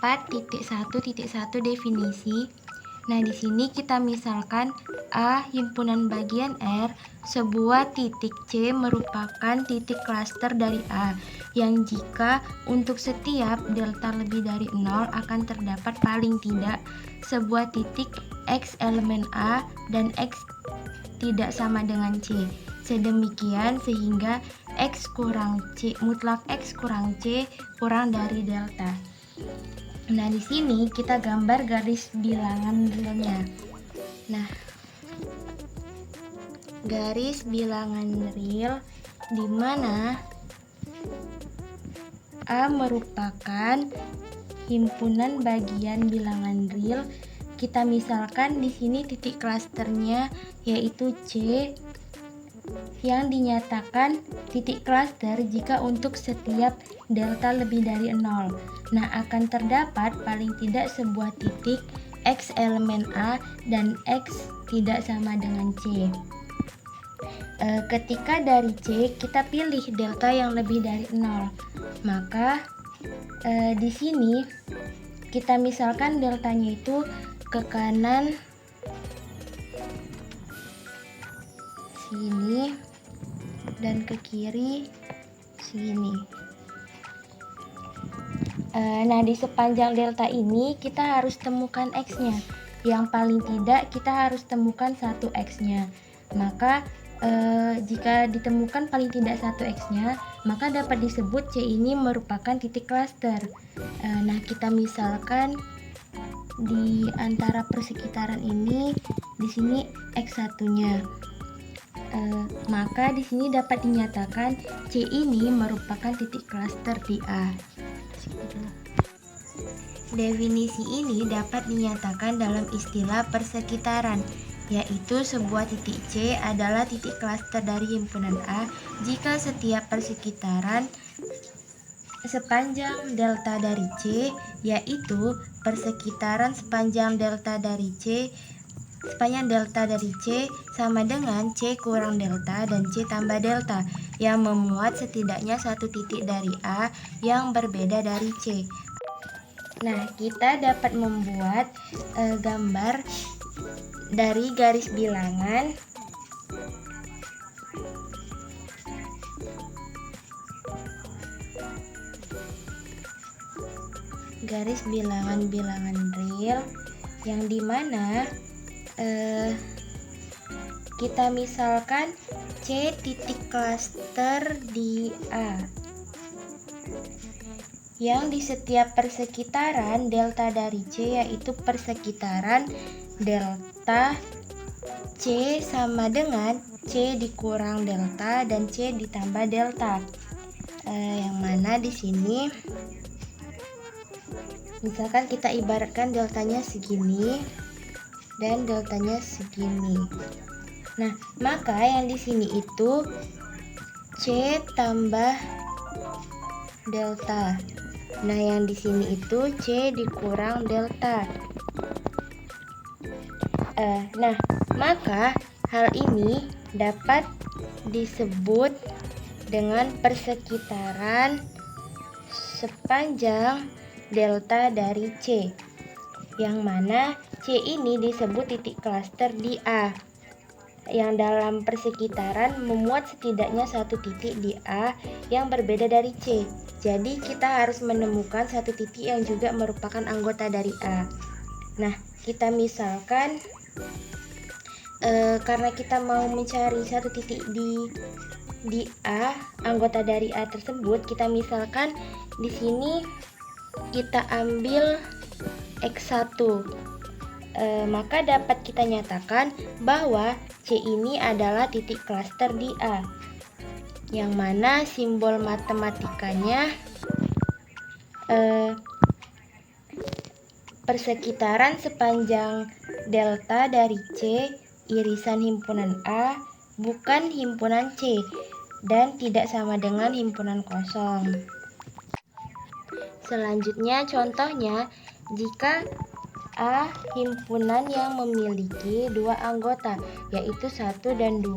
4.1.1 definisi. Nah, di sini kita misalkan A himpunan bagian R, sebuah titik C merupakan titik klaster dari A, yang jika untuk setiap delta lebih dari 0 akan terdapat paling tidak sebuah titik X elemen A dan X tidak sama dengan C. Sedemikian sehingga X kurang C, mutlak X kurang C kurang dari delta. Nah, di sini kita gambar garis bilangan realnya. Nah, garis bilangan real di mana A merupakan himpunan bagian bilangan real. Kita misalkan di sini titik klasternya yaitu C, yang dinyatakan titik klaster jika untuk setiap delta lebih dari 0. Nah, akan terdapat paling tidak sebuah titik X elemen A dan X tidak sama dengan C. Ketika dari C kita pilih delta yang lebih dari 0, maka di sini kita misalkan deltanya itu ke kanan sini dan ke kiri sini. Nah, di sepanjang delta ini kita harus temukan X-nya. Yang paling tidak kita harus temukan 1 X-nya. Maka jika ditemukan paling tidak 1 X-nya, maka dapat disebut C ini merupakan titik klaster. Nah, kita misalkan di antara persekitaran ini, di sini X1-nya. Maka di sini dapat dinyatakan C ini merupakan titik klaster di A. Definisi ini dapat dinyatakan dalam istilah persekitaran, yaitu sebuah titik C adalah titik klaster dari himpunan A jika setiap persekitaran sepanjang delta dari C, yaitu persekitaran sepanjang delta dari C sama dengan C kurang delta dan C tambah delta, yang memuat setidaknya satu titik dari A yang berbeda dari C. Nah, kita dapat membuat gambar dari garis bilangan bilangan real yang dimana kita misalkan C titik klaster di A, yang di setiap persekitaran delta dari C yaitu persekitaran delta C sama dengan C dikurang delta dan C ditambah delta. Yang mana di sini misalkan kita ibaratkan deltanya segini dan deltanya segini. Nah, maka yang di sini itu C tambah delta. Nah, yang di sini itu C dikurang delta. Nah, maka hal ini dapat disebut dengan persekitaran sepanjang delta dari C, yang mana C ini disebut titik klaster di A, yang dalam persekitaran memuat setidaknya satu titik di A yang berbeda dari C. Jadi kita harus menemukan satu titik yang juga merupakan anggota dari A. Nah, kita misalkan karena kita mau mencari satu titik di A, anggota dari A tersebut, kita misalkan di sini kita ambil X1. Maka dapat kita nyatakan bahwa C ini adalah titik klaster di A, yang mana simbol matematikanya persekitaran sepanjang delta dari C irisan himpunan A bukan himpunan C dan tidak sama dengan himpunan kosong. Selanjutnya contohnya, jika A himpunan yang memiliki dua anggota yaitu 1 dan 2.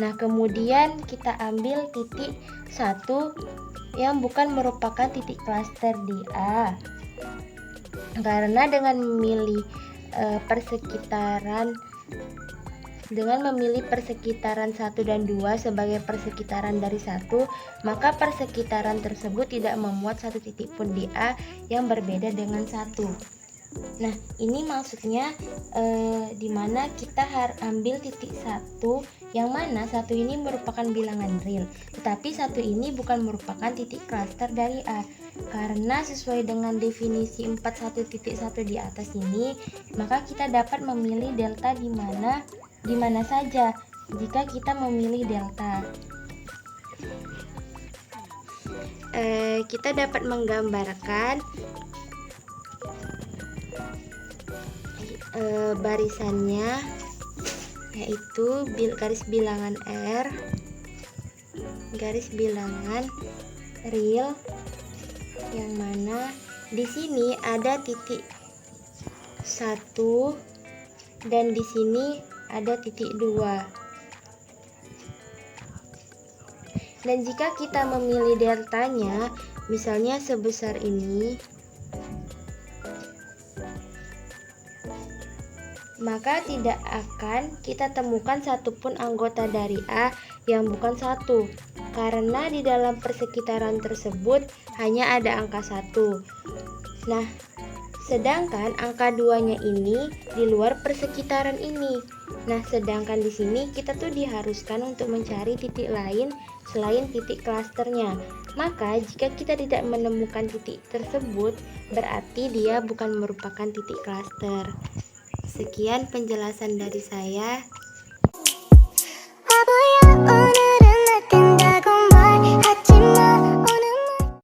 Nah, kemudian kita ambil titik 1 yang bukan merupakan titik klaster di A. Karena dengan memilih persekitaran 1 dan 2 sebagai persekitaran dari 1, maka persekitaran tersebut tidak memuat satu titik pun di A yang berbeda dengan 1. Nah, ini maksudnya dimana kita harus ambil titik 1, yang mana 1 ini merupakan bilangan real, tetapi 1 ini bukan merupakan titik klaster dari A. Karena sesuai dengan definisi 41.1 di atas ini, maka kita dapat memilih delta di mana saja jika kita memilih delta. Kita dapat menggambarkan barisannya, yaitu garis bilangan R, garis bilangan real, yang mana di sini ada titik 1 dan di sini ada titik 2. Dan jika kita memilih deltanya, misalnya sebesar ini, maka tidak akan kita temukan satupun anggota dari A yang bukan 1, karena di dalam persekitaran tersebut hanya ada angka 1. Nah, sedangkan angka 2-nya ini di luar persekitaran ini. Nah, sedangkan di sini kita tuh diharuskan untuk mencari titik lain selain titik klasternya. Maka jika kita tidak menemukan titik tersebut, berarti dia bukan merupakan titik klaster. Sekian penjelasan dari saya.